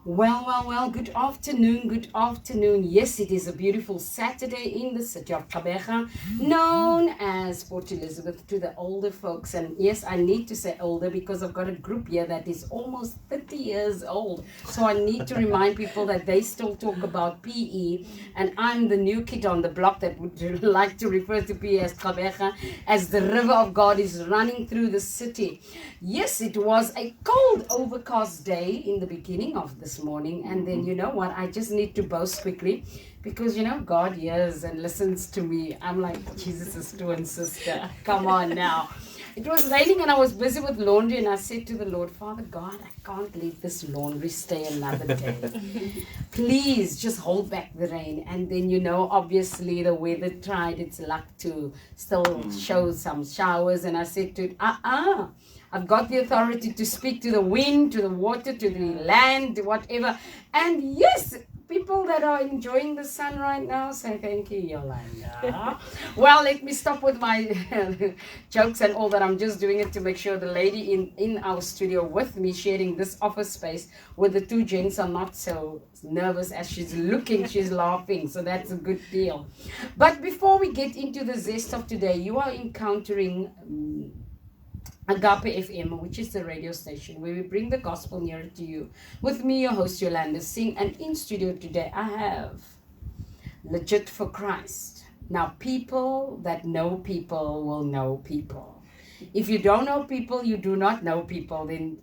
Well, good afternoon, good afternoon. Yes, it is a beautiful Saturday in the city of Gqeberha, known as Port Elizabeth to the older folks. And yes, I need to say older because I've got a group here that is almost 30 years old. So I need to remind people that they still talk about PE. And I'm the new kid on the block that would like to refer to PE as Gqeberha, as the river of God is running through the city. Yes, it was a cold, overcast day in the beginning of this morning, and then you know what, I just need to boast quickly because God hears and listens to me. I'm like Jesus' twin sister. Come on now. It was raining and I was busy with laundry, and I said to the Lord, Father God, I can't leave this laundry stay another day. Please just hold back the rain. And then obviously the weather tried its luck to still show some showers, and I said to it, I've got the authority to speak to the wind, to the water, to the land, whatever. And yes, people that are enjoying the sun right now, say thank you, Yolanda. Well, let me stop with my jokes and all that. I'm just doing it to make sure the lady in our studio with me sharing this office space with the two gents are not so nervous as she's looking. She's laughing, so that's a good deal. But before we get into the zest of today, you are encountering Agape FM, which is the radio station where we bring the gospel nearer to you. With me, your host, Yolanda, Singh, and in studio today, I have Legit for Christ. Now, people that know people will know people. If you don't know people, you do not know people, then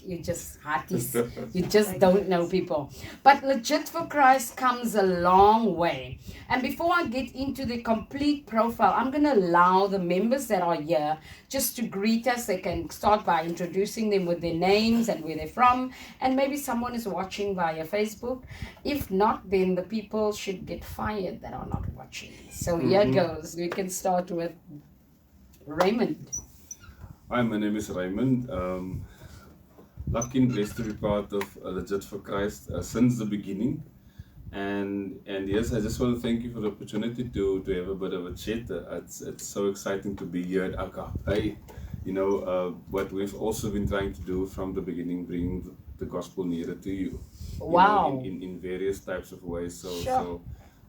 you just hearties. You just don't know people. But Legit for Christ comes a long way. And before I get into the complete profile, I'm going to allow the members that are here just to greet us. They can start by introducing them with their names and where they're from. And maybe someone is watching via Facebook. If not, then the people should get fired that are not watching. So here goes. We can start with Raymond. Hi, my name is Raymond. Lucky and blessed to be part of Legit for Christ since the beginning. And yes, I just want to thank you for the opportunity to have a bit of a chat. It's so exciting to be here at Arcadia. What we've also been trying to do from the beginning, bring the gospel nearer to you. Wow. In various types of ways. So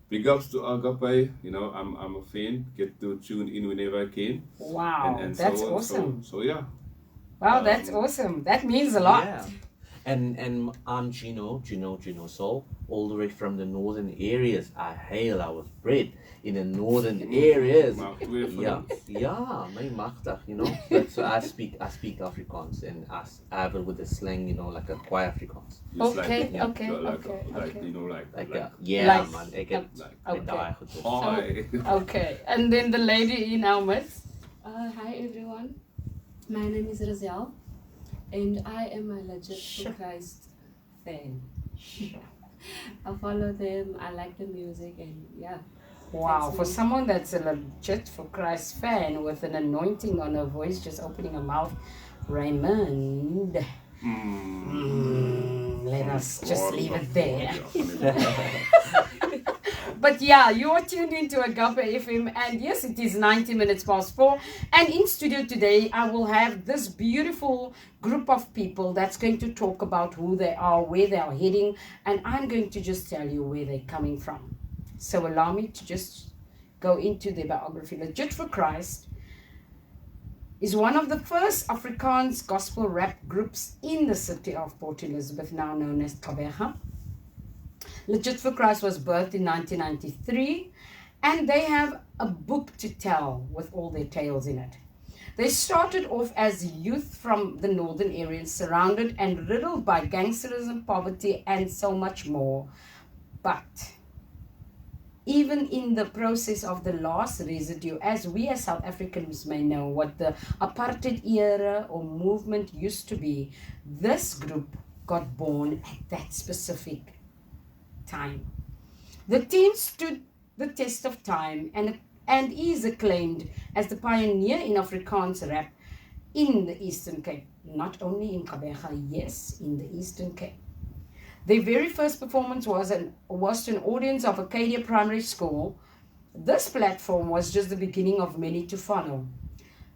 big ups to Agape. I'm a fan. Get to tune in whenever I can. Wow, And that's so awesome. So yeah. Wow, that's awesome. That means a lot. Yeah. And I'm Gino Soul, all the way from the northern areas. I was bred in the northern areas. Yeah, my magtig, But so I speak Afrikaans, and I have it with the slang, like a quiet Afrikaans. Okay. Yeah. Okay. Man, I get Okay, and then the lady in our midst. Hi everyone, my name is Raziel and I am a Legit for Christ fan. I follow them, I like the music, and yeah. Wow, for someone that's a Legit for Christ fan with an anointing on her voice, just opening her mouth, Raymond. Let us just leave it there. But yeah, you are tuned into Agape FM, and yes, it is 90 minutes past 4. And in studio today, I will have this beautiful group of people that's going to talk about who they are, where they are heading, and I'm going to just tell you where they're coming from. So allow me to just go into their biography. Legit for Christ is one of the first Afrikaans gospel rap groups in the city of Port Elizabeth, now known as Gqeberha. Legit for Christ was birthed in 1993, and they have a book to tell with all their tales in it. They started off as youth from the northern areas, surrounded and riddled by gangsterism, poverty, and so much more. But even in the process of the last residue, as we as South Africans may know what the apartheid era or movement used to be, this group got born at that specific time. The team stood the test of time and is acclaimed as the pioneer in Afrikaans rap in the Eastern Cape. Not only in Gqeberha, yes, in the Eastern Cape. Their very first performance was to an audience of Arcadia Primary School. This platform was just the beginning of many to follow.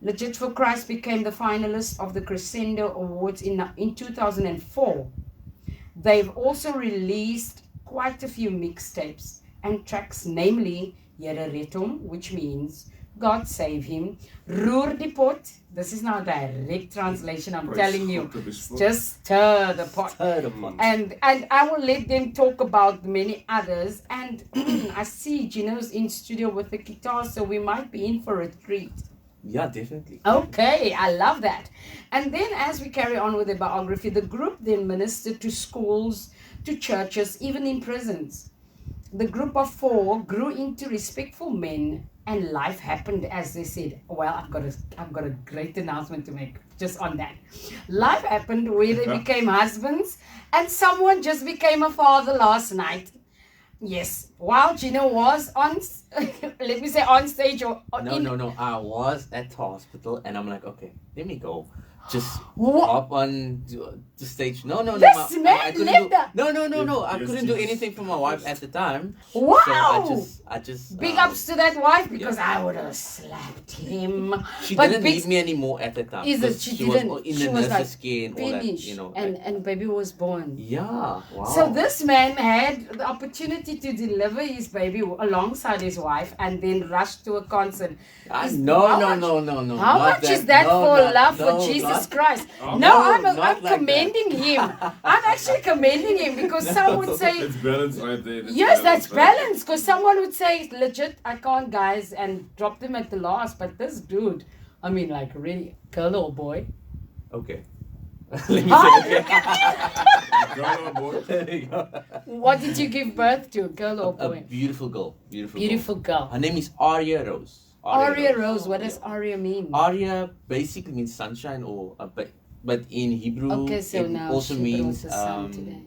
Legit for Christ became the finalist of the Cressendo Awards in 2004. They've also released quite a few mixtapes and tracks, namely Here Red which means God save him, Roer die pot, this is now direct translation, I'm telling you, just stir the pot. Stir the pot. And I will let them talk about many others. And I see Gino's in studio with the guitar, so we might be in for a treat. Yeah, definitely. Okay, I love that. And then as we carry on with the biography, the group then ministered to schools, to churches, even in prisons. The group of 4 grew into respectful men, and life happened as they said. Well, I've got a great announcement to make just on that. Life happened where they became husbands, and someone just became a father last night. Yes, while Gino was on, let me say on stage or No. I was at the hospital, and I'm like, okay, let me go. Just What? up on the stage. No. This man I couldn't lived No. I Yes, couldn't do yes. anything for my wife at the time. Wow! So I just. Big ups to that wife, because I would have slapped him. She But didn't big- need me anymore at the time. Is it? because She was didn't. in She the was like nurse's care and all that, finished, you know. and baby was born. Yeah. Wow. So this man had the opportunity to deliver his baby alongside his wife, and then rushed to a concert. No. How Not much is that No, for not- love no, for Jesus not- Christ? Oh, No, no, I'm not like that. commending him. I'm actually commending him, because some would say, It's balance right there. yes, that's right there. balance. Because someone would say, legit, I can't, guys, and drop them at the last. But this dude, I mean, like, really, girl or boy? Okay. Let me Ah, say okay. Girl or boy? There you go. What did you give birth to, girl or A boy? beautiful girl. Beautiful girl. Her name is Aria Rose. Aria Rose, what does Aria mean? Aria basically means sunshine, or but in Hebrew Okay, so it now also she means brought the sun today.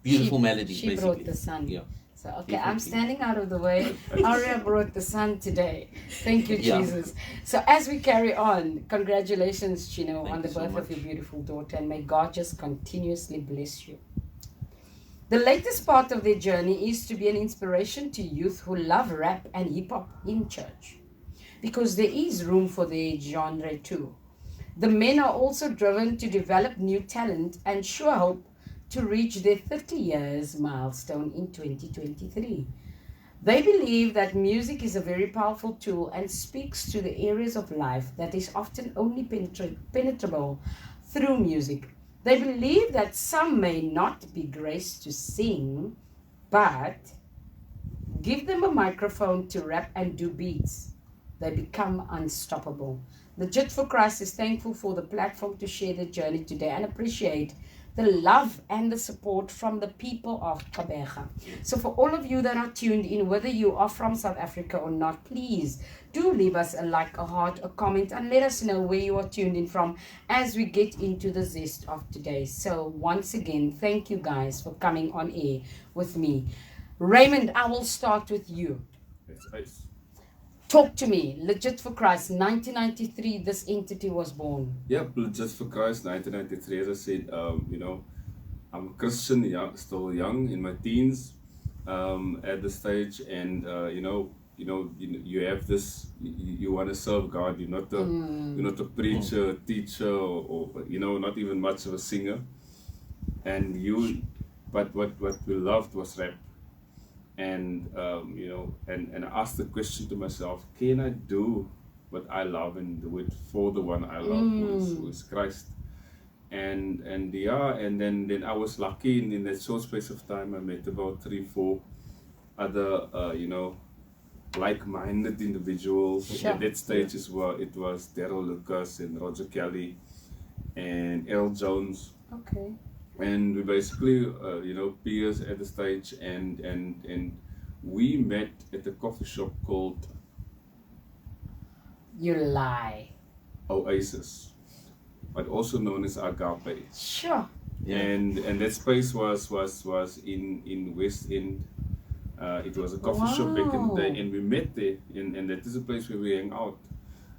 beautiful She- melody. She basically. brought the sun. Yeah. So, okay, I'm Definitely. standing out of the way. Aria brought the sun today. Thank you, Yeah. Jesus. So as we carry on, congratulations, Chino, Thank on the you so birth of much. your beautiful daughter, and may God just continuously bless you. The latest part of their journey is to be an inspiration to youth who love rap and hip-hop in church, because there is room for their genre too. The men are also driven to develop new talent and sure hope to reach their 30 years milestone in 2023. They believe that music is a very powerful tool and speaks to the areas of life that is often only penetrable through music. They believe that some may not be graced to sing, but give them a microphone to rap and do beats, they become unstoppable. The Jet for Christ is thankful for the platform to share the journey today and appreciate the love and the support from the people of Gqeberha. So for all of you that are tuned in, whether you are from South Africa or not, please do leave us a like, a heart, a comment, and let us know where you are tuned in from as we get into the zest of today. So once again, thank you guys for coming on air with me. Raymond, I will start with you. It's ice. Talk to me. Legit for Christ, 1993, this entity was born. Yeah, just for Christ, 1993. As I said, I'm a Christian, still young, in my teens, at the stage, and you have this. You want to serve God. You're not a preacher, teacher, or not even much of a singer. But what we loved was rap. And and I asked the question to myself: can I do what I love and do it for the one I love, who is Christ? And then I was lucky in that short space of time. I met about 3-4 other like-minded individuals. Sure. At that stage as well, it was Daryl Lucas and Roger Kelly and Earl Jones. Okay. And we basically, peers at the stage, and we met at a coffee shop called You lie. Oasis, but also known as Agape. Sure. Yeah. And that space was in West End. It was a coffee shop back in the day, Wow. and we met there, and that is a place where we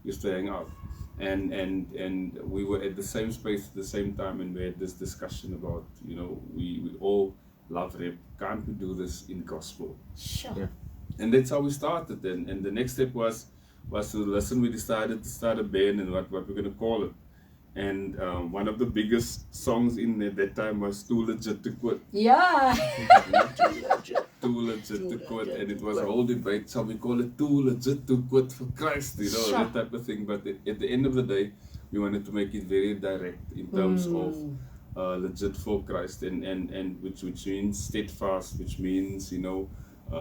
used to hang out. And we were at the same space at the same time, and we had this discussion about, we all love rap, can't we do this in gospel? Sure. Yeah. And that's how we started. And the next step was to listen. We decided to start a band, and what we're going to call it. And one of the biggest songs in that time was Too Legit to Quit. Yeah. Too legit to quit, and it was a whole debate. So we call it too legit to quit for Christ, you know, Sure. that type of thing. But at the end of the day, we wanted to make it very direct in terms of legit for Christ, and which means steadfast, which means, you know,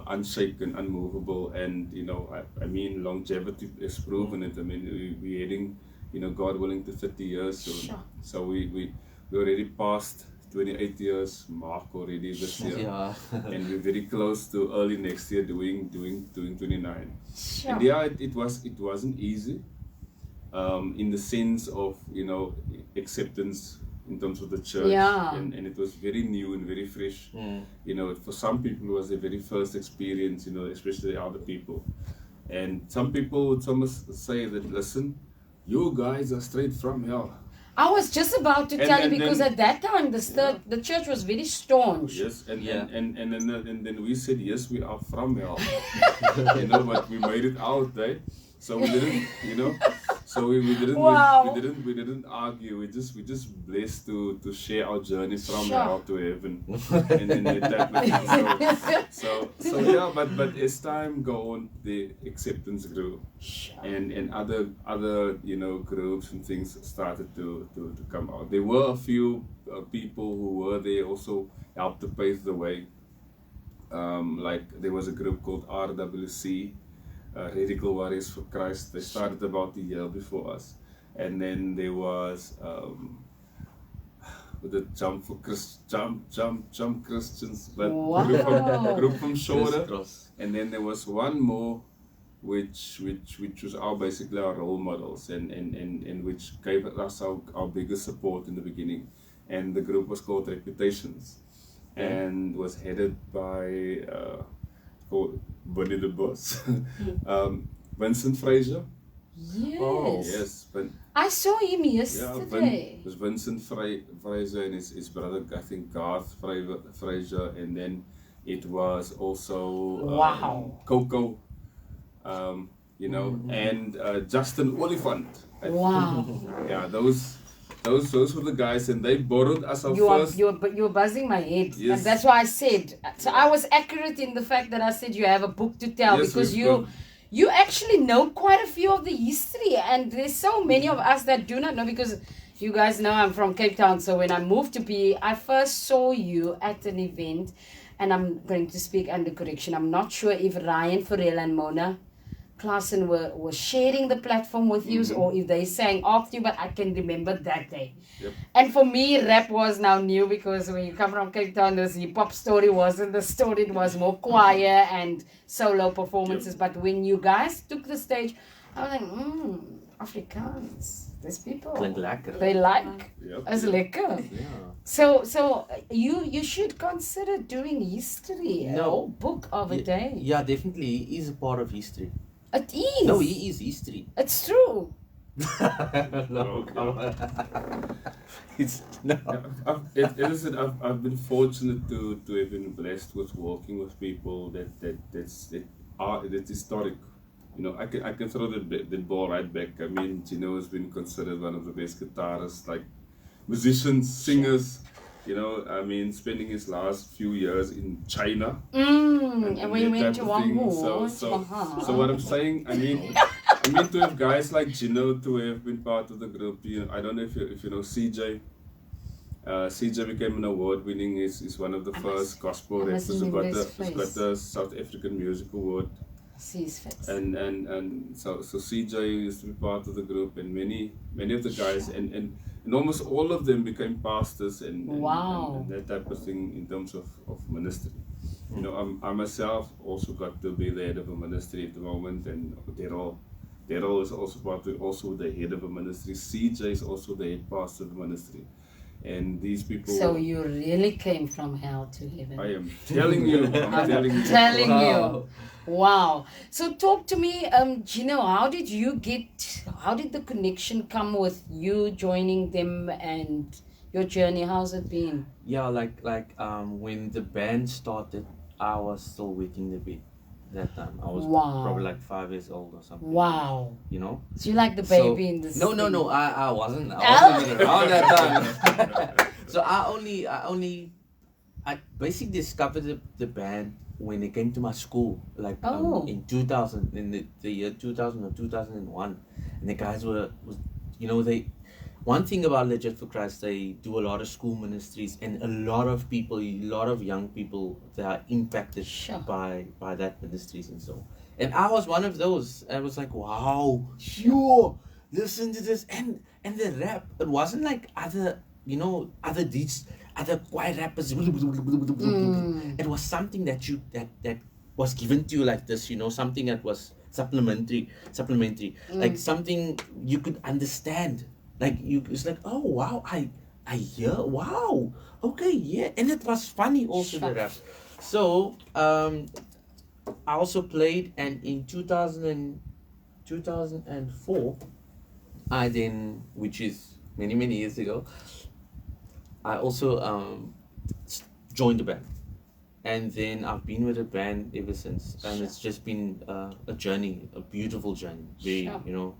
unshaken, unmovable, and, you know, I mean, longevity is proven it. I mean, we're heading, you know, God willing, to 30 years soon. Sure. So we already passed 28 years mark already this year. Yeah. And we're very close to early next year doing 29. Sure. And yeah, it wasn't easy, in the sense of, you know, acceptance in terms of the church. Yeah. And it was very new and very fresh. You know, for some people it was their very first experience, you know, especially the other people. And some people would almost say that, listen, you guys are straight from hell. I was just about to And- tell you, and because then- at that time the church was very staunch. Yes, and Yeah. and then we said, yes, we are from hell. You know, but we made it out, eh? So we didn't, you know, so we didn't Wow. we didn't argue. We just blessed to share our journey from Sure. hell to heaven, and then that. So yeah, but as time go on, the acceptance grew, and other you know, groups and things started to come out. There were a few people who were there also helped to pave the way. Like there was a group called RWC, Radical Warriors for Christ. They started about a year before us, and then there was the Jump Christians, but Wow. group from Shore, Cross. and then there was one more, which was basically our role models, and which gave us our biggest support in the beginning, and the group was called Reputations, and was headed by called Bunny the Boss, Vincent Fraser. Yes. Oh, Yes, but I saw him yeah, yesterday. it was Vincent Fraser and his brother, I think Garth Fraser, and then it was also Wow. Coco, you know, and Justin Oliphant. I think. Wow. Yeah, those were the guys, and they borrowed us our You are first. you're buzzing my head. Yes. And that's why I said. So I was accurate in the fact that I said you have a book to tell, Yes, because we've you got- you actually know quite a few of the history, and there's so many of us that do not know, because you guys know I'm from Cape Town. So when I moved to PE, I first saw you at an event, and I'm going to speak under correction. I'm not sure if Ryan Farrell and Mona Klassen were sharing the platform with you, or if they sang after you, but I can remember that day. Yep. And for me, rap was now new, because when you come from Cape Town, this hip hop story wasn't the story. It was more choir and solo performances. But when you guys took the stage, I was like, Afrikaans. These people, Klink lekker. they like Yep. as lekker. Yeah. So you should consider doing history, a No. whole book of a day. Yeah, definitely. He is a part of history. It is. No, he is history. It's true. No, Okay. come on. It's no. I've been fortunate to have been blessed with working with people that's historic. You know, I can throw the ball right back. I mean, Gino has been considered one of the best guitarists, like musicians, singers. You know, I mean, spending his last few years in China. And we that went type to of one thing. more. So what I'm saying, I mean to have guys like Gino to have been part of the group. You know, I don't know if you know CJ. CJ became an award-winning. Is one of the first gospel I rappers must who got remember his the face. South African Music Award. See his face. And so CJ used to be part of the group, and many of the guys and almost all of them became pastors and Wow. that type of thing in terms of ministry. You know, I myself also got to be the head of a ministry at the moment, and Daryl is also the head of a ministry. CJ is also the head pastor of the ministry, and these people. So you really came from hell to heaven. I am telling you, I'm telling you. Telling Wow. you. Wow. So talk to me, Gino, how did the connection come with you joining them and your journey? How's it been? Yeah, like when the band started, I was still waiting a bit. that time. I was Wow. probably like 5 years old or something. Wow. You know? So you're like the So- baby in this. No, I wasn't. I Oh. wasn't even around that time. So I basically discovered the band when they came to my school, like Oh. in 2000, in the year 2000 or 2001, and the guys was they. One thing about Legit for Christ, they do a lot of school ministries, and a lot of young people, they are impacted Sure. by that ministries and so. And I was one of those. I was like, wow, yo, listen to this, and the rap. It wasn't like other quiet rappers. It was something that was given to you like this, something that was supplementary, like something you could understand. Like it's like, oh wow, I hear, wow, okay, yeah, and it was funny also the rap. So I also played, and in 2004, I then, which is many years ago, I also joined the band, and then I've been with the band ever since, and it's just been a journey, a beautiful journey. Very, Sure.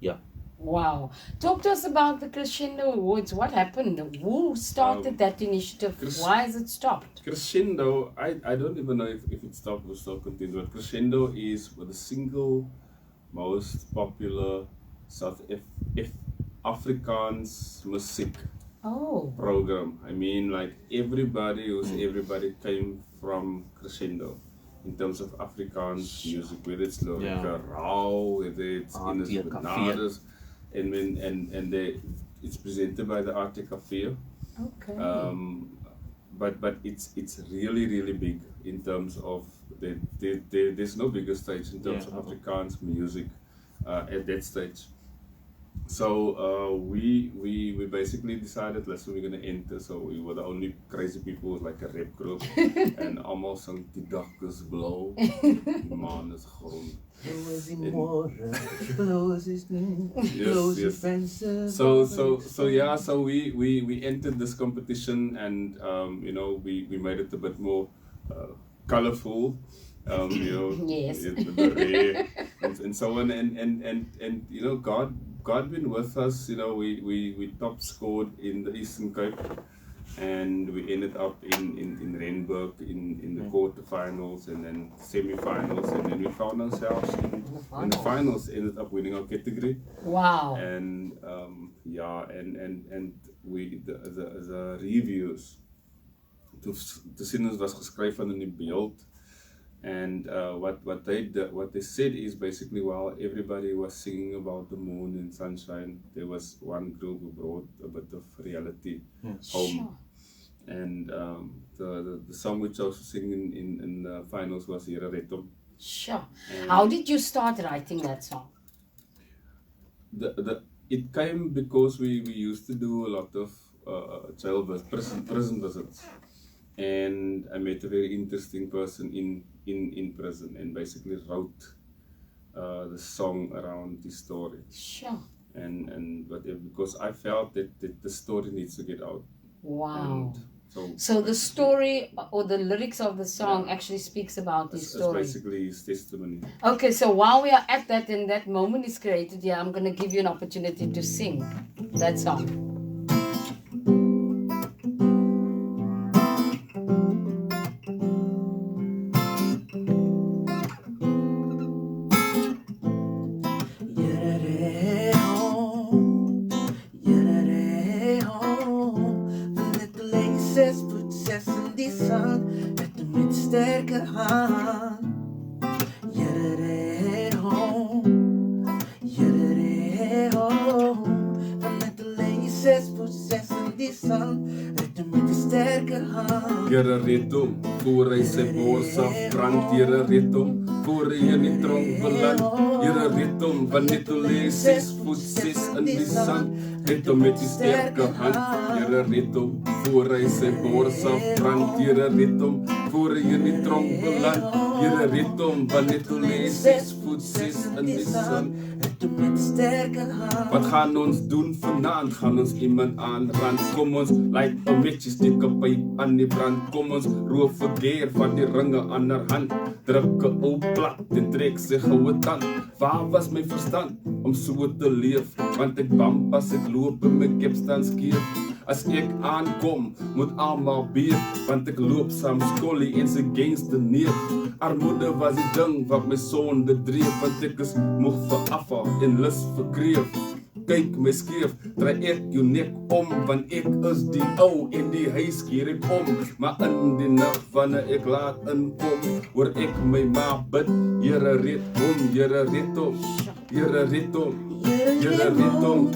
yeah. Wow. Talk to us about the Cressendo Awards. What happened? Who started that initiative? Why has it stopped? Cressendo, I don't even know if it stopped or still continues, but Cressendo is the single most popular South Afrikaans music Oh. program. I mean, like everybody came from Cressendo in terms of Afrikaans music, whether it's Roer, whether it's Arcadia, Benaders, and it's presented by the Arcadia. Okay. But it's really big in terms of there's no bigger stage in terms of Afrikaans music at that stage. So we basically decided, listen, we're gonna enter. So we were the only crazy people with like a rap group, and almost sang die dak is blauw, die maan is groen. Yes. So we entered this competition, and we made it a bit more colorful. Yes. And so on, and God been with us. We top scored in the Eastern Cape, and we ended up in Randburg in the quarterfinals, and then semi-finals, and then we found ourselves in the finals. Ended up winning our category. Wow. And and we the reviews to sien ons was geskryf van in die beeld. And what they said is basically, while everybody was singing about the moon and sunshine, there was one group who brought a bit of reality home. Sure. And the song which I was singing in the finals was riddled. Sure. And How did you start writing that song? It came because we used to do a lot of prison visits, and I met a very interesting person in prison, and basically wrote the song around this story. Sure. And whatever, because I felt that the story needs to get out. Wow. And So the story or the lyrics of the song actually speaks about his it's story. basically his testimony. Okay, so while we are at that and that moment is created, I'm going to give you an opportunity to sing that song. Here red hom, voor hy sy bors afbrand. Here red hom, voor hy in die tronk beland. Here red hom, want net toe lê 6 voet 6 in die sand. Red hom met die sterke hand. Here red hom, voor hy sy bors afbrand. Here red hom, voor hy in die tronk beland. Here red hom, want net toe lê 6 voet 6 in die sand. Wat gaan ons doen vanaand? Gaan ons iemand aanrand? Kom ons like 'n metjie steek 'n pyp aan die brand. Kom ons roof vergeer van die ringe aan haar hand. Druk 'n ou plat en trek sy goue tand. Waar was my verstand om so te leef? Want ek bang as ek loop en my kep staan skeef. As ek aankom, moet almal beef, want ek loop saam skollie en sy gangster neef. Armoede was die ding wat my sonde dreef, want ek is moeg vir afval en lus vir kreef. Kyk my skeef, draai ek jou nek om, want ek is die ou en die huis keer ek om. Maar in die nag wanneer ek laat inkom, hoor ek my ma bid, Here red hom, Here red hom, Here red hom, Here red hom.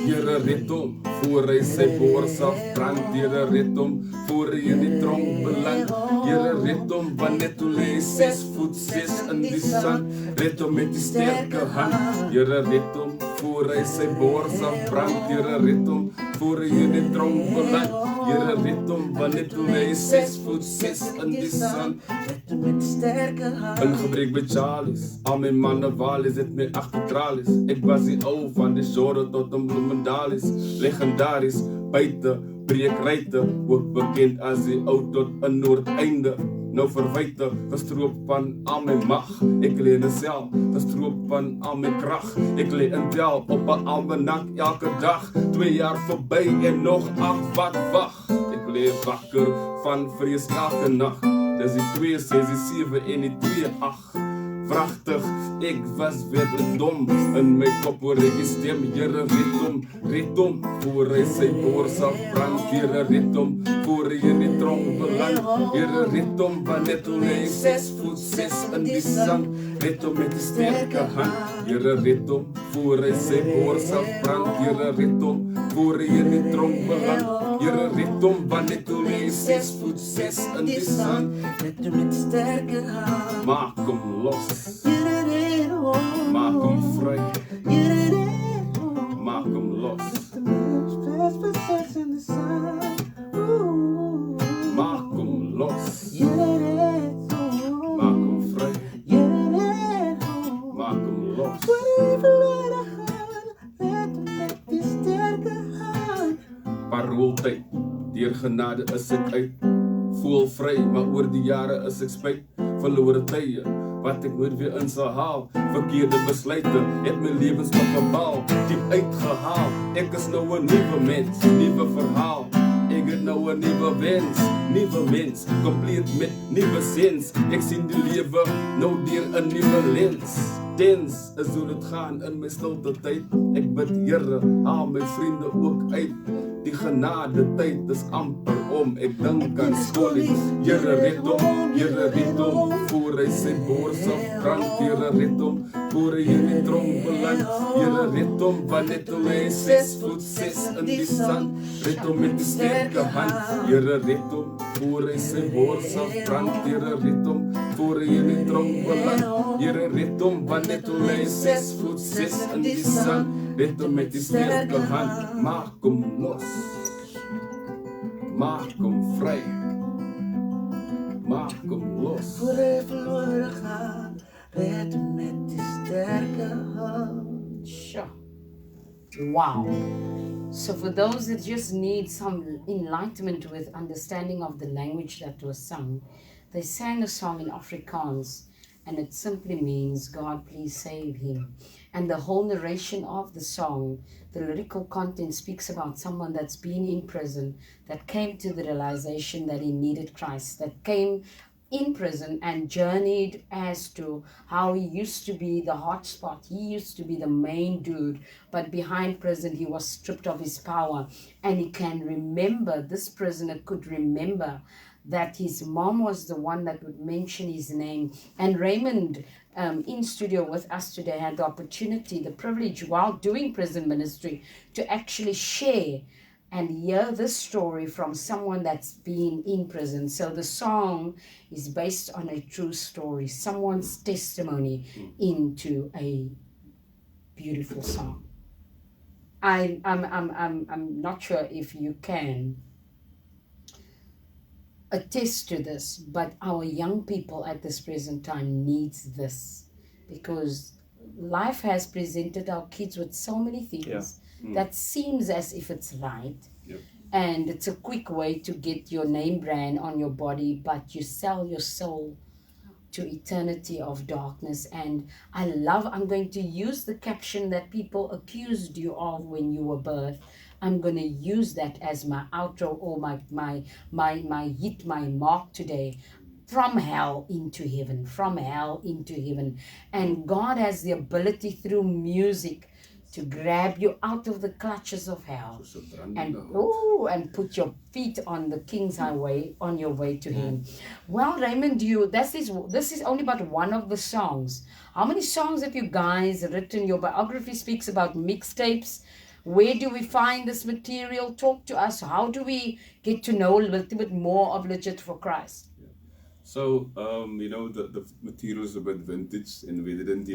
Here red hom, voor hy sy bors afbrand. Here red hom, voor hy in die tronk beland. Here red hom, want net toe lê 6 voet 6 in die sand. Red hom met die sterke hand. Here red hom, voor hy sy bors afbrand. Here red hom, voor hy in die tronk beland. Here red hom, want net toe lê 6 voet 6 in die sand. Ingebreek by Charlies, al my manne walies, het my agtertralies. Ek was die ou van die Shore tot in Bloemendalis. Legendaris, buite, breekruite, ook bekend as die ou tot in Noordeinde. Nou verwyte, gestroop van al my mag. Ek lê in 'n sel, gestroop van al my krag. Ek lê in tel op 'n almanak elke dag. 2 jaar verby en nog 8 wat wag. Ek lê wakker van vrees elke nag. Dis die 2, 6, die 7 en die 2, 8. Vragtig, ek was werklik dom. In my kop hoor ek die stem, Here red hom, voor hy sy bors afbrand. Here red hom, voor hy in die tronk beland. Here red hom, want net toe lê 6 voet 6 in die sand. Red hom met die sterke hand. Here red hom, voor hy sy bors afbrand. Here red hom, voor hy in die tronk beland. Here red hom, want net toe lê 6 voet 6 in die sand. Red hom met die sterke hand. Maak hom los. Maak hom vry. Maak hom los. Maak hom los. Maak hom vry. Maak hom los. Parooltyd, deur genade is ek uit. Voel vry, maar oor die jare is ek spyt. Verlore tye, wat ek nooit weer in sal haal. Verkeerde besluite, het my lewens op 'n bal diep uitgehaal. Ek is nou 'n nuwe mens, nuwe verhaal. Ek het nou 'n nuwe mens, compleet met nuwe sens. Ek sien die lewe nou deur 'n nuwe lens. Dens is hoe dit gaan in my stilte tyd. Ek bid Here, haal my vriende ook uit. Die genade tyd is amper om. Ek dink aan skollie. Here red hom, voor hy sy bors afbrand. Here red hom, voor hy in die tronk beland. Here red hom, want net toe lê 6 voet 6 in die sand. Red hom met die sterke hand. Here red hom, voor hy sy bors afbrand. Here red hom, voor hy in die tronk beland. Here red hom, want net toe lê 6 voet 6 in die sand. Red hom met die sterke hand. Maak hom los. Maak hom vry. Maak hom los. Voor hy verlore gaan, red hom met die sterke hand. Sure. Wow. So for those that just need some enlightenment with understanding of the language that was sung, they sang a song in Afrikaans, and it simply means, God, please save him. And the whole narration of the song, the lyrical content speaks about someone that's been in prison, that came to the realization that he needed Christ, that came in prison and journeyed as to how he used to be the hotspot. He used to be the main dude, but behind prison he was stripped of his power. And he can remember, this prisoner could remember that his mom was the one that would mention his name. And Raymond, in studio with us today, had the opportunity, the privilege, while doing prison ministry, to actually share and hear this story from someone that's been in prison. So the song is based on a true story, someone's testimony into a beautiful song. I'm not sure if you can attest to this, but our young people at this present time needs this, because life has presented our kids with so many things that seems as if it's right. Yep. And it's a quick way to get your name brand on your body, but you sell your soul to eternity of darkness. And I'm going to use the caption that people accused you of when you were birthed. I'm going to use that as my outro, or my hit, my mark today. From hell into heaven, from hell into heaven. And God has the ability through music to grab you out of the clutches of hell and put your feet on the King's highway on your way to him. Well, Raymond, this is only but one of the songs. How many songs have you guys written? Your biography speaks about mixtapes. Where do we find this material? Talk to us. How do we get to know a little bit more of Legit for Christ? So, the material is a bit vintage, and we didn't,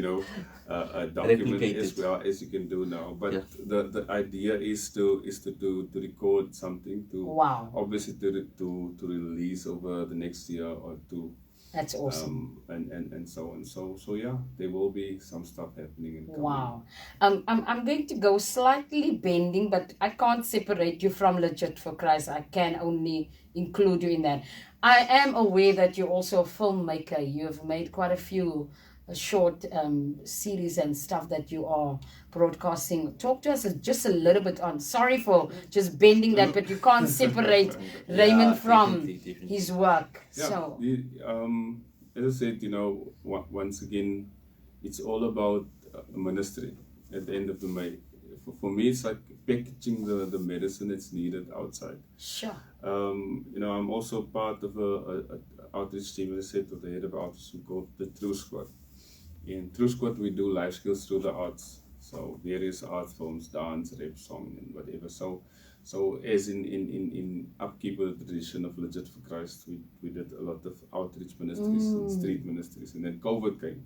document it as well as you can do now. But the idea is to record something, obviously to release over the next year or two. That's awesome. And so on. So yeah, there will be some stuff happening. And wow. I'm going to go slightly bending, but I can't separate you from Legit for Christ. I can only include you in that. I am aware that you're also a filmmaker. You've made quite a few short series and stuff that you are broadcasting. Talk to us just a little bit on. Sorry for just bending that, but you can't separate Raymond from his work. Yeah, so, as I said, once again, it's all about ministry at the end of the day. For me, it's like packaging the medicine that's needed outside. Sure. I'm also part of a outreach team, as I said, with the head of outreach called the True Squad. In True Squad, we do life skills through the arts. So various art forms, dance, rap, song, and whatever. So as in upkeep of the tradition of Legit for Christ, we did a lot of outreach ministries and street ministries. And then COVID came.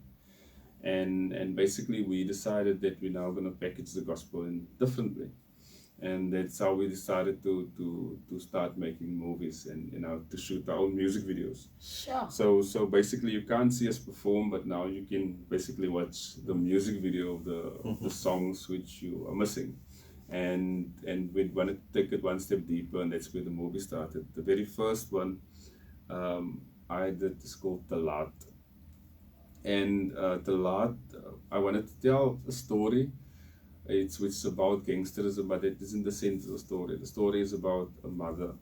And basically we decided that we're now going to package the gospel in a different way. And that's how we decided to start making movies and to shoot our own music videos. Sure. So basically you can't see us perform, but now you can basically watch the music video of the songs which you are missing. And we want to take it one step deeper, and that's where the movie started. The very first one I did is called The Lot. And The Lot, I wanted to tell a story. Which is about gangsterism, but it isn't the center of the story. The story is about a mother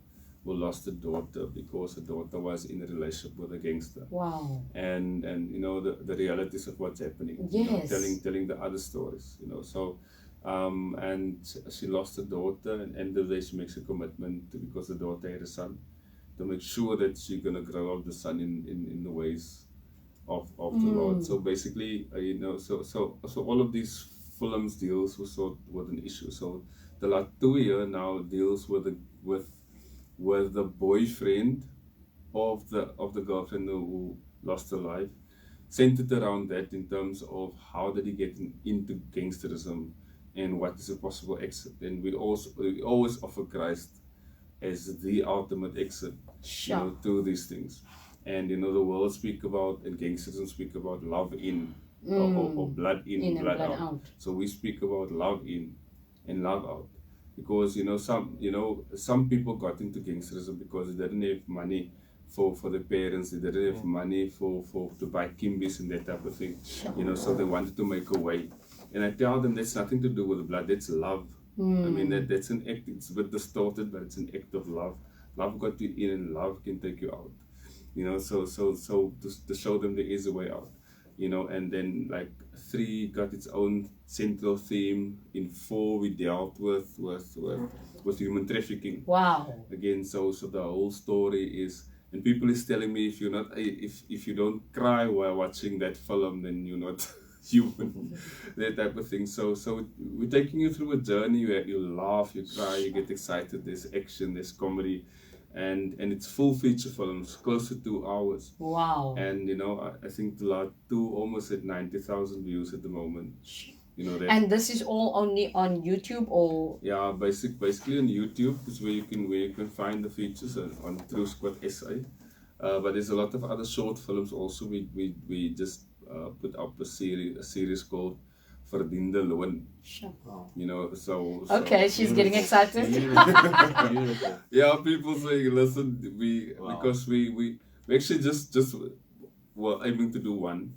who lost a daughter because her daughter was in a relationship with a gangster. Wow. And the realities of what's happening. Yes. Telling the other stories. So and she lost her daughter, and end of the day she makes a commitment because the daughter had a son, to make sure that she's gonna grow up the son in the ways of the Lord. So basically, so all of these films deals with an issue. So The Lot 2 here now deals with the boyfriend of the girlfriend who lost her life, centered around that in terms of how did he get into gangsterism and what is a possible exit. And we always offer Christ as the ultimate exit, to these things. And the world speak about, and gangsterism speak about love in. Or blood in, blood out. So we speak about love in and love out, because some people got into gangsterism because they didn't have money for their parents, they didn't have money to buy kimbis and that type of thing. So they wanted to make a way. And I tell them that's nothing to do with the blood, that's love. I mean that's an act, it's a bit distorted, but it's an act of love. Love got you in and love can take you out. So to show them there is a way out. And then like 3 got its own central theme. In 4 we dealt with human trafficking. Wow. Again, so the whole story is, and people is telling me if you don't cry while watching that film, then you're not human. That type of thing. So we're taking you through a journey where you laugh, you cry, you get excited. There's action, there's comedy. And it's full feature films, close to 2 hours. Wow. And I think The Lot 2 almost at 90,000 views at the moment. Rap. And this is all only on YouTube or? Yeah, basically on YouTube is where you can find the features on True Squad SA. But there's a lot of other short films also. We just put up a series called Verdiende Loon. Sure. So Okay, she's getting excited. Beautiful. Yeah, people saying, listen, because we actually just were aiming to do one,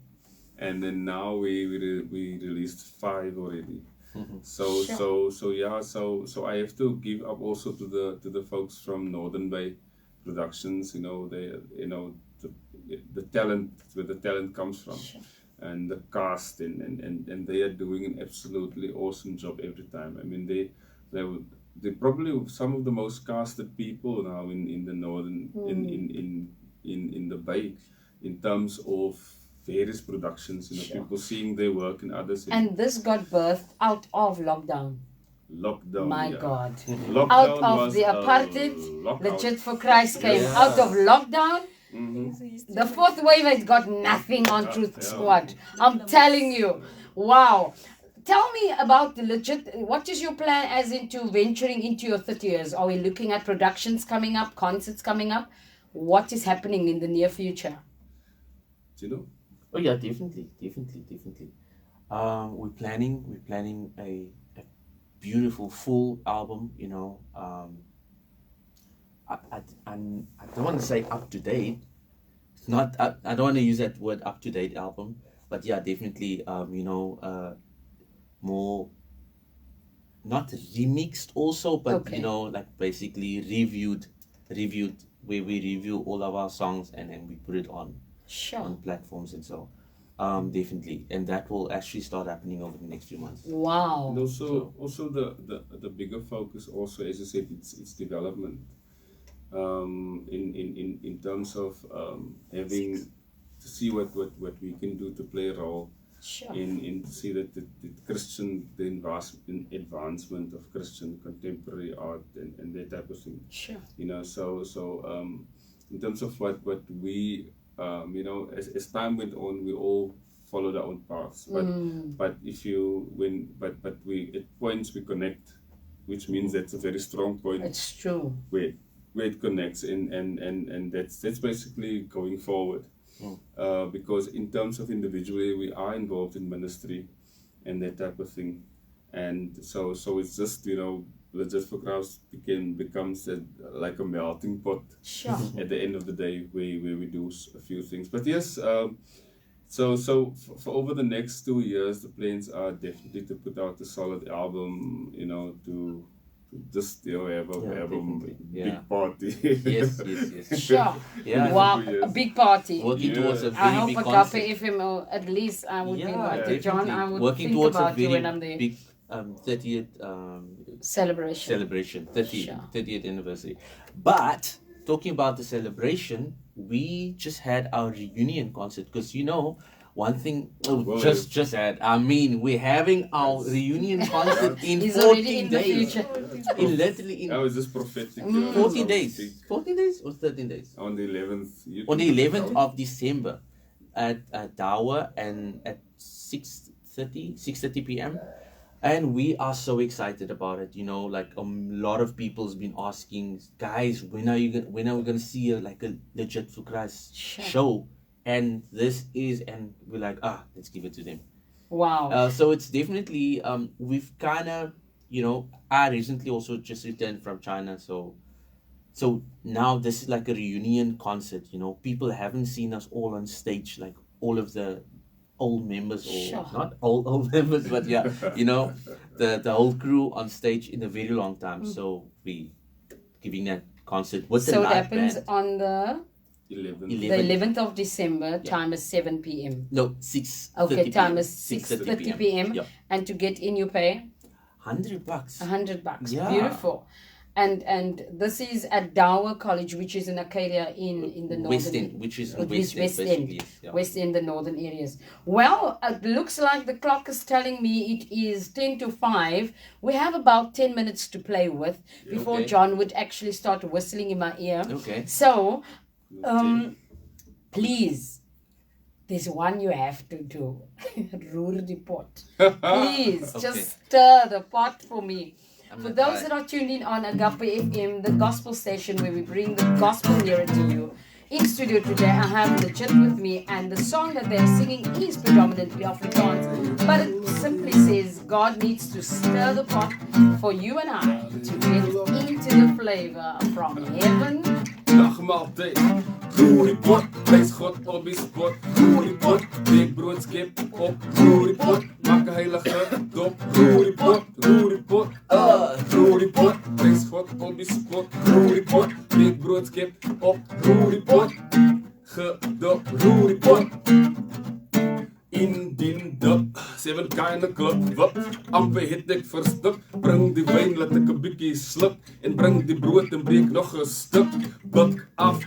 and then now we released 5 already. So I have to give up also to the folks from Northern Bay Productions. The talent, where the talent comes from. And the cast and they are doing an absolutely awesome job every time. I mean, they're probably some of the most casted people now in the northern in the Bay, in terms of various productions. People seeing their work in others. And this got birthed out of lockdown. My God. Lockdown Out of was the a apartheid, lockout. Legit for Christ came Yeah. out of lockdown. The fourth wave has got nothing on Truth Squad. I'm telling you. Wow. Tell me about the Legit. What is your plan as into venturing into your 30 years? Are we looking at productions coming up, concerts coming up? What is happening in the near future? Do you know? Oh yeah, definitely. We're planning a beautiful full album. I don't want to say up to date. I don't want to use that word up to date album, but yeah, definitely. More not remixed also, but Okay. like basically reviewed where we review all of our songs and then we put it on Sure. platforms and so. Definitely, and that will actually start happening over the next few months. Wow. And also the bigger focus also, as you said, it's development. In terms of having to see what we can do to play a role Sure. in to see that the advancement of Christian contemporary art and that type of thing. Sure. So in terms of what we as time went on, we all followed our own paths. But we at points we connect, which means that's a very strong point. It's true. where it connects and that's basically going forward. Because in terms of individually, we are involved in ministry and that type of thing, and so it's just Legit for Christ becomes like a melting pot. Sure. At the end of the day, where we do a few things. But yes, so for over the next 2 years, the plans are definitely to put out a solid album, to just have a definitely. big party. Yes. Sure. Yeah. Wow. Yes. A big party. Working towards a I very hope big a concert. Gqeberha FM, at least I would be invited. John, definitely. I would Working think towards about a you very when I'm there. big 30th Celebration. 30th anniversary. But talking about the celebration, we just had our reunion concert because one thing we're having our reunion concert in He's already 14 in the days. future. In literally That was just prophetic. 14 days. 14 days or 13 days? On the 11th. On the 11th of December at Dawa and at 6:30 p.m. And we are so excited about it. Like a lot of people's been asking, guys, when are we gonna see a Legit for Christ show? And this is, and we're like, let's give it to them. Wow. So it's definitely we've kind of I recently also just returned from China, so now this is like a reunion concert. People haven't seen us all on stage, like all of the old members, or not all old members, but yeah, the whole crew on stage in a very long time. So we giving that concert with the So it live happens band. on the 11th of December. Time is 7 p.m. No, 6. Okay, time is 6:30 p.m. Yeah. And to get in, you pay $100. $100. Yeah. Beautiful. And this is at Dower College, which is in Arcadia in the northern West End, which is West West End, End, basically, yes, yeah. West End, the northern areas. Well, it looks like the clock is telling me it is 10 to 5. We have about 10 minutes to play with before Okay. John would actually start whistling in my ear. Okay. So, please there's one you have to do. Roer die pot. Please, Okay. just stir the pot for me. I'm For gonna those try. that are tuned in on Agape FM, the gospel station where we bring the gospel nearer to you. In studio today, I have Legit with me, and the song that they're singing is predominantly Afrikaans, but it simply says God needs to stir the pot for you and I to get into the flavor from heaven. Dagmaaltijd. Roer die pot, prijs God op die spot. Roer die pot, breek brood, skip op. Roer die pot, maak een heilige dop. Roer die pot, roer die pot, prijs God op die spot. Roer die pot, breek brood, skip op. Roer die pot, gedop. Roer die pot. Indien dat 7K in de club, wat amper het ek verstuk. Bring die wijn, laat ek 'n bietjie sluk. En bring die brood en breek nog 'n stuk. Buk af,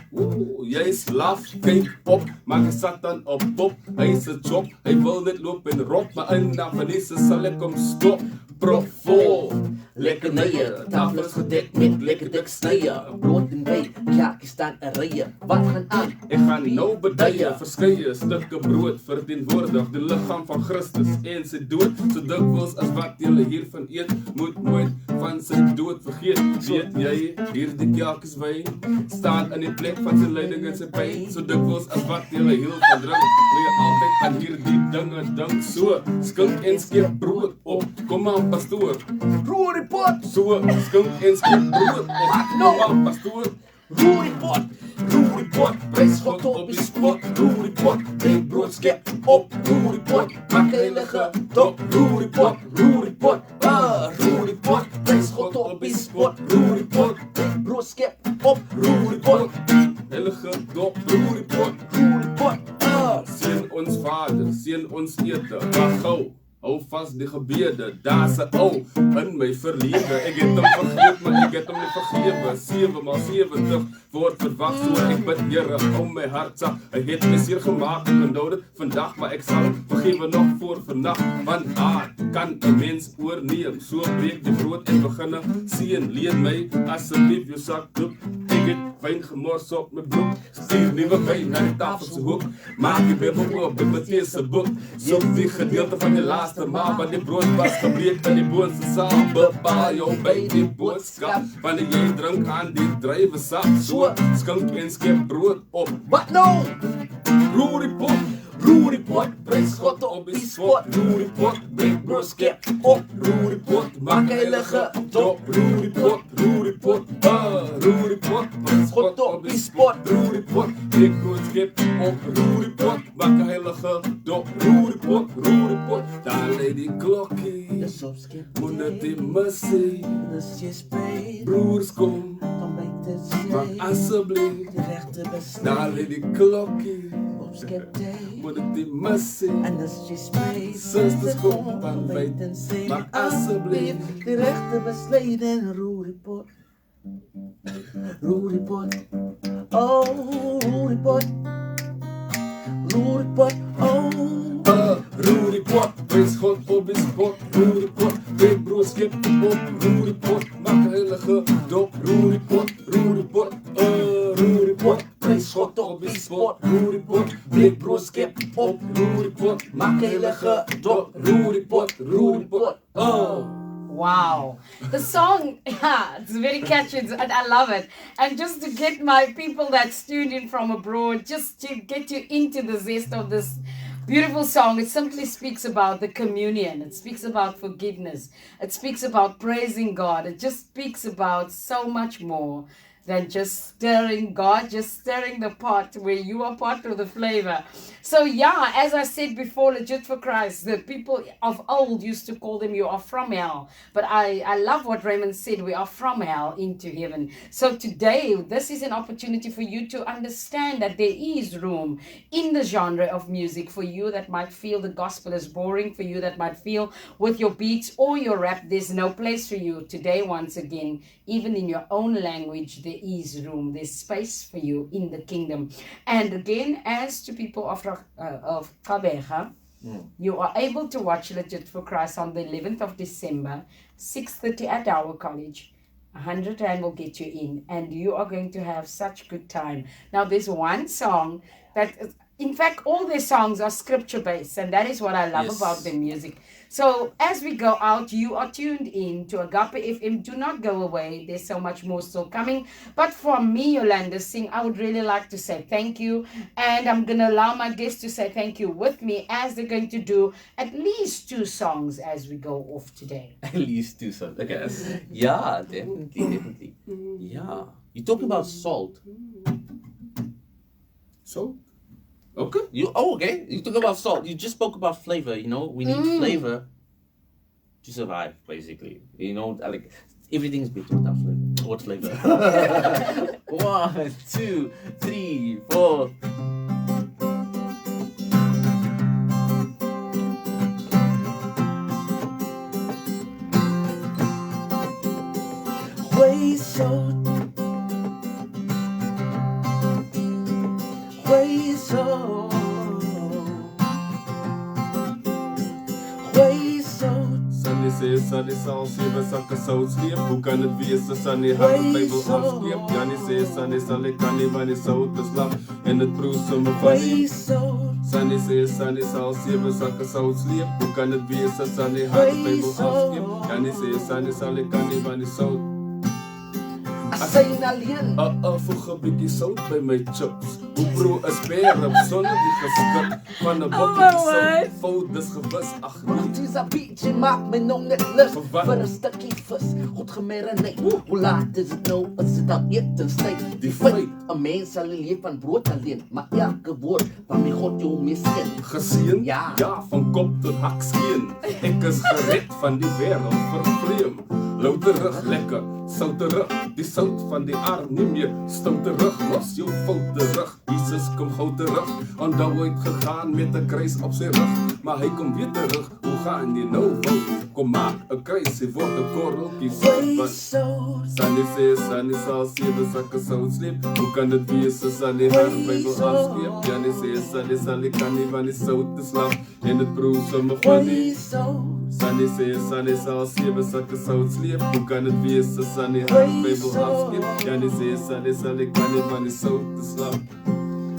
jy is laf, kyk op. Maak 'n Satan op pop, hy is 'n chop. Hy wil net loop en rop, maar in na Vanessa sal ek hom stop. Prop vol, Lekker neye, tafels gedekt met lekker dik snye. Brood en wijn, kaartjies staan in rye. Wat gaan aan? ek gaan nou beduie. Verskeie stukke brood verteenwoordig die liggaam van Christus en sy dood. So dikwels as wat julle hiervan eet, moet nooit van sy dood vergeet. Weet jy, hierdie kaartjies wyn staan in die plek van sy lyding en sy pyn. So dikwels as wat julle heel van drink, moet jy altyd aan hierdie dinge dink. So, skink en skep brood op. Kom aan, pastoor. Roer die pot! So, skink en skep brood op. Kom aan, pastoor. Roer die pot! Roer die pot! Prijs God op die spot. Roer die pot! Breek brood, skep op. Roer die pot! Maak heilige dop. Roer die pot! Roer die pot! Roer die pot! Prijs God op die spot. Roer die pot! Breek brood, skep op. Roer die pot! Heilige dop, roer die pot. Roer die pot! Seën ons Vader, seën ons ete, maar gou. Hou vas die gebede, daar's 'n ou in my verlede. Ek het hom vergeet, maar ek het hom nie vergewe. 7 maal 70 word verwag, so ek bid Here, hou my hart sag. Hy het my seer gemaak, ek onthou dit vandag, maar ek sal vergewe nog voor vannag. Want haat kan 'n mens oorneem, so breek die brood en beginne seën. Leen my asseblief jou sakdoek. Ek het wyn gemors op my broek. Stuur nuwe wyn na die tafel se hoek. Maak die Bybel oop, die Matteus se boek. Soek die gedeelte van die laaste maal, want die brood was gebreek in die boonste saal. Bepaal jou by die boodskap, wanneer jy drink aan die druiwesap. So, skink en skep brood op. Wat nou? Roer die pot, Roer die pot! Prijs God op die spot. roer die pot, Breek brood, skep op. roer die pot, Maak heilige dop. roer die pot, roer die pot, roer die pot, God op die spot. roer die pot, breek brood, skep op, roer die pot, maak 'n heilige dop, roer die pot, daar lê die klokkie, Dis op skep. moet dit die missie, Dis jy spijt. broers kom, Dan maak dit maar sy. asseblief, Die rechte besluit. daar lê die klokkie, Op skep day. moet dit die missie, En as jy spijt. Sisters kom van buiten, maak asseblief. Die rechte besluit en roer die pot. Roer die pot. Oh, roer die pot. Roer die pot. Oh. roer die pot, wees God op die spot, roer die pot, breek brood, skep op, roer die pot, maak 'n heilige dop, roer die pot, roer die pot, roer die pot, wees God op die spot, roer die pot, breek brood, skep op, roer die pot, maak 'n heilige dop, roer die pot, Wow. The song, yeah, it's very catchy and I love it. And just to get my people that's tuned in from abroad, just to get you into the zest of this beautiful song, it simply speaks about the communion. It speaks about forgiveness. It speaks about praising God. It just speaks about so much more than just stirring God, just stirring the pot where you are part of the flavor. So yeah, as I said before, Legit for Christ, the people of old used to call them, you are from hell. But I love what Raymond said, we are from hell into heaven. So today, this is an opportunity for you to understand that there is room in the genre of music for you that might feel the gospel is boring, for you that might feel with your beats or your rap, there's no place for you. Today, once again, even in your own language, there is room, there's space for you in the kingdom. And again, as to people of Gqeberha, you are able to watch Legit for Christ on the 11th of December, 6:30 at our college. 100 Rand will get you in, and you are going to have such good time. Now, there's one song that in fact, all their songs are scripture based, and that is what I love about their music. So as we go out, you are tuned in to Agape FM. Do not go away. There's so much more still coming. But from me, Yolanda Singh, I would really like to say thank you. And I'm going to allow my guests to say thank you with me, as they're going to do at least 2 songs as we go off today. At least 2 songs. Okay. Yeah, definitely. Yeah. You're talking about salt. Salt? Okay. Okay. You talk about salt. You just spoke about flavor. You know, we need flavor to survive, basically. You know, like everything's better without flavor. What flavor? 1, 2, 3, 4. Way salt. Way salt. Way salt. Sunny says, Sunny sal, 7 sakke sout sleep. Hoe kan het wees as Sunny haar Bybel afskeep? Jannie sê, Sunny sal ek kan nie, want die sout is lam en het broes sommer van Way die. salt. Sunny sê, Sunny sal 7 sakke sout sleep. Hoe kan het wees as Sunny haar Bybel afskeep? Jannie sê, Sunny sal ek kan nie, want die sout. Asyn alleen. Voeg 'n bietjie sout by my chips. Hoe bro is berp sonder die geskik van 'n bokkie sout. Fout dis gewis, ag nee. Dit is 'n bietjie maak my nou net lus Vir wat? vir 'n stukkie vis. Goed gemarineer. Hoe laat is dit nou? Is dit al etenstyd? Die feit. 'n mens sal nie leef van brood alleen, maar elke woord van my God jou misseën. Geseën? Ja. Van kop tot hakskeen. Ek is gered van die wêreld vervreem. Louterig lekker, souterig. Die sout van die aard nie meer stouterig. Was jou foute rug. Jesus kom gou terug. Onthou hy het gegaan met 'n kruis op sy rug, maar hy kom weer terug. Hoe gaan jy nou wou? Kom maak 'n kruis, hy word 'n korreltjie Way sout. salt. Sunny sê, Sunny sal 7 sakke sout sleep. Hoe kan dit wees as Sunny haar Bybel afskeep? Jannie sê, Sunny sal ek kan nie, want die sout is lam en dit broe sommer van die. Way salt. Sunny sê, Sunny sal 7 sakke sout sleep. Hoe kan dit wees as Sunny haar Bybel afskeep? Jannie sê, Sunny sal ek kan nie, want die sout is lam.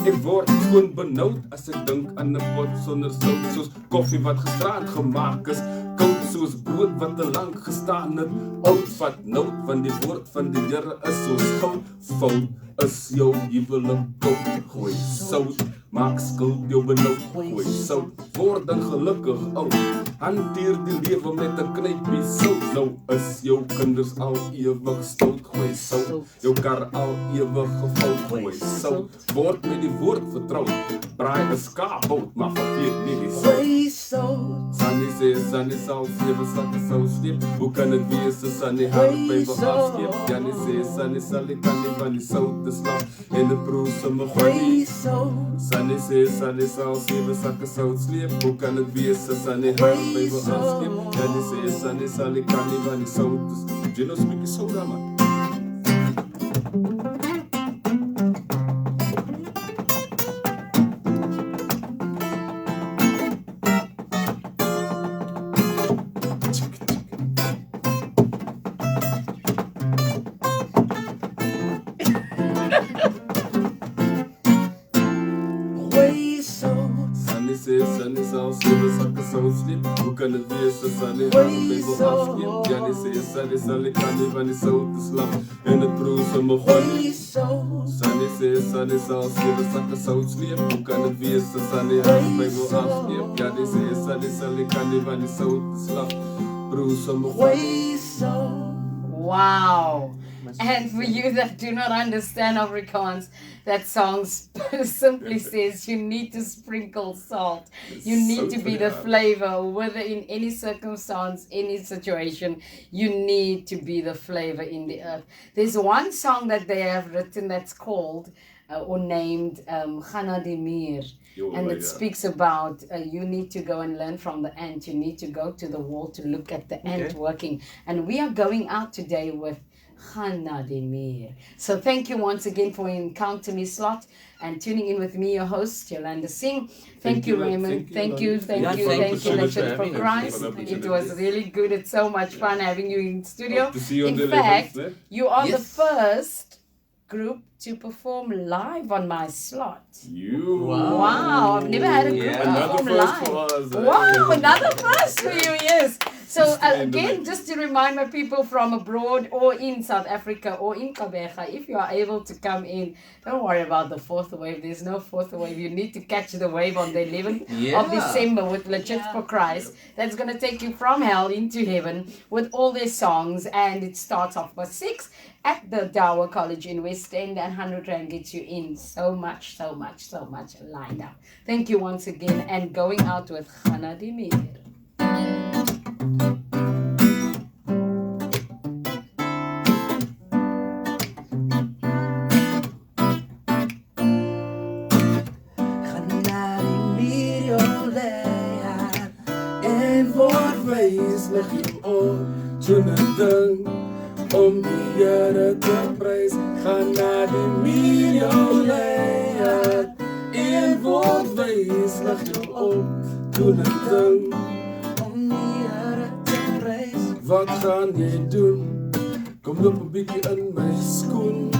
Ek word gewoon benoud as ek dink aan 'n pot sonder sout, soos koffie wat gisterand gemaak is, koud soos brood wat te lank gestaan het. Oud vat nood, want die woord van die Here is so goud. Fout is jou huwelik koud. Gooi sout, maak skuld jou benoud. Gooi sout, word dan gelukkig oud. Hanteer die lewe met 'n knypie sout. Nou is jou kinders al ewig stout. Gooi sout, jou kar al ewig gefout. Gooi sout, word met die woord vertrou. Braai 'n skaapbout, maar vergeet nie die sout. Way salt. Sunny sê, Sunny sal 7 sakke sout sleep. Hoe kan dit wees as Sunny haar Bybel afskeep? Jannie sê, Sunny sal ek kan nie, want die sout is lam en dit broe sommer van die. Way salt. Sunny sê, Sunny sal 7 sakke sout sleep. Hoe kan dit wees as Sunny haar Bybel afskeep? Jannie sê, Sunny sal ek kan nie, want die sout is. Jy nou spreek soda man. Way salt. Sunny sê, Sunny sal 7 sakke sout sleep. Hoe kan dit wees as Sunny haar Bybel afskeep? Jannie sê, Sunny sal ek kan nie, want die sout is lam en dit broe sommer van die. Way salt. Sunny sê, Sunny sal 7 sakke sout sleep. Hoe kan dit wees as Sunny haar Bybel afskeep? Jannie sê, Sunny sal ek kan nie, want die sout is lam, broe sommer van die. Way salt. Wow. And for you that do not understand Afrikaans, that song simply says you need to sprinkle salt. You need to be the flavor, whether in any circumstance, any situation, you need to be the flavor in the earth. There's one song that they have written that's called or named Gqeberha. And it speaks about you need to go and learn from the ant. You need to go to the wall to look at the ant working. And we are going out today with Gqeberha. So thank you once again for encountering me slot and tuning in with me, your host, Yolanda Singh. Thank you, Raymond. Thank you, Legend for Christ. It was really good. It's so much fun having you in studio. In fact, you are the first group to perform live on my slot. Wow. Wow, I've never had a group Yeah. perform Another first live. for us. Wow, another first for you, yes. So Splendid. again, just to remind my people from abroad or in South Africa or in Gqeberha, if you are able to come in, don't worry about the fourth wave. There's no fourth wave. You need to catch the wave on the 11th of Yeah. December with Legit for Christ. That's going to take you from hell into heaven with all their songs. And it starts off by 6 at the Dower College in West End, and 100 Rand gets you in. So much lined up. Thank you once again, and going out with Ghana Dimir. Gaan naar die miljonair en word wijs, lig je op, doen het ding om die Here te prys. Gaan naar die miljonair en word wijs, lig je op, doen het ding om die Here te prys. Wat gaan jy doen? Kom loop 'n bietjie in my skoen.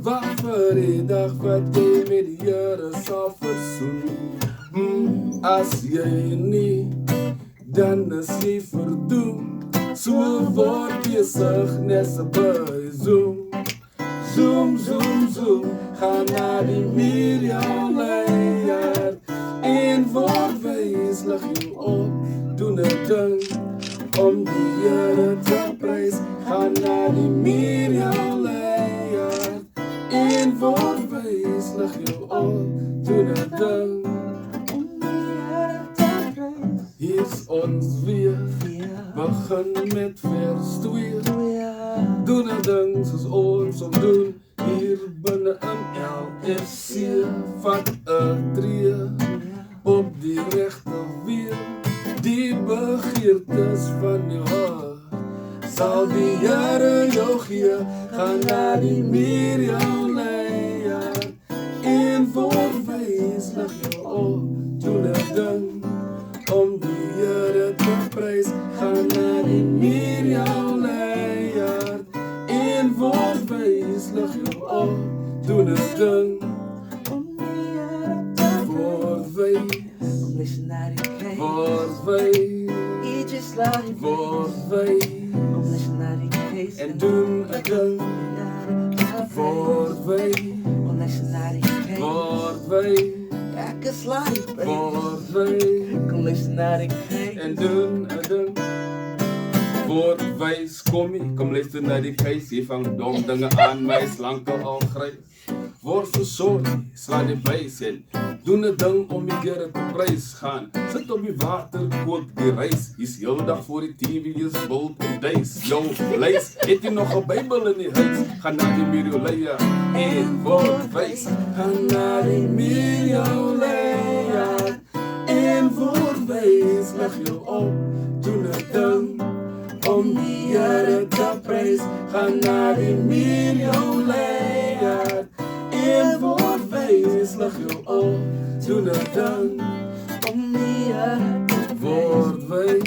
Wag vir die dag wat jy met die Here sal versoen. As jy nie, dan is jy verdoem. So word besig nes 'n zoom. Zoom, zoom, zoom, ga naar die miljonair. En word wijs, lig jou op, doen 'n ding om die Here te prys. Ga naar die miljonair en word wijs, lig jou op, doen 'n ding om die Here te prys. Hier's ons weer, begin met vers 2. Doen 'n ding soos ons om doen hier binne in LFC. Vat 'n tree op die regte wiel. Die begeertes van jou hart sal die Here jou gee. Gaan naar die miljonair en word wijs, lig jou op, doen 'n ding om die Here te prys. Gaan naar die miljonair en word wijs, lig jou op, doen 'n ding om die Here te word wijs. Listen naar die case. Word wijs. Eat just like word wijs. Listen naar die case. En doen 'n ding. Word wijs. Listen naar die case. Word wijs. Ek is like word wijs. Kom listen naar die case. En doen 'n ding. Word wijs, kom luister naar die case. Jy vang dom dinge aan my, slanke al grys. Word versorg, sla die buis en doen 'n ding om die Here te prys. Gaan, sit op die water, kook die rys. Hier's heel dag voor die TV, is bult en duis. Jou lys, het jy nog 'n Bybel in die huis? Gaan na die miljonair en word wys. Gaan na die miljonair en word wys. Lig jou op, doen 'n ding om die Here te prys. Gaan na die miljonair en word wijs, lig jou op, doen 'n ding om die Here te prys. Word wijs,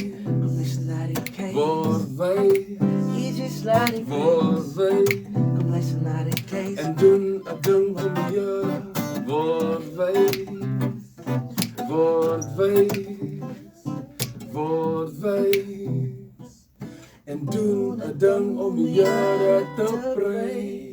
listen naar die case. Word wijs, word wijs, kom luister naar die case. En doen 'n ding om die Here. Word wijs, word wijs, word wijs. En doen 'n ding om die Here te prys.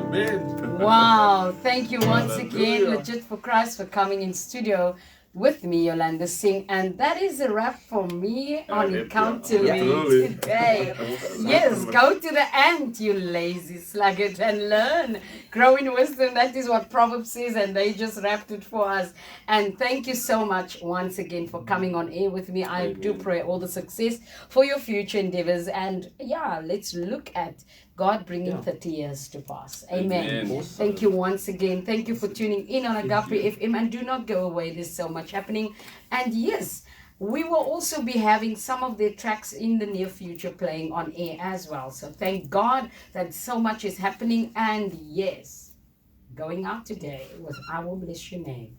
Amen. Wow, thank you once again, Legit for Christ, for coming in studio with me, Yolanda Singh. And that is a wrap for me on Encounter Me today. Yes, go to the ant, you lazy sluggard, and learn. Grow in wisdom. That is what Proverbs says, and they just wrapped it for us. And thank you so much once again for coming on air with me. I do pray all the success for your future endeavors. And yeah, let's look at God bringing 30 years to pass. Amen. Amen. Thank you once again. Thank you for tuning in on Agape FM. And do not go away. There's so much happening. And yes, we will also be having some of their tracks in the near future playing on air as well. So thank God that so much is happening. And yes, going out today with I Will Bless Your Name.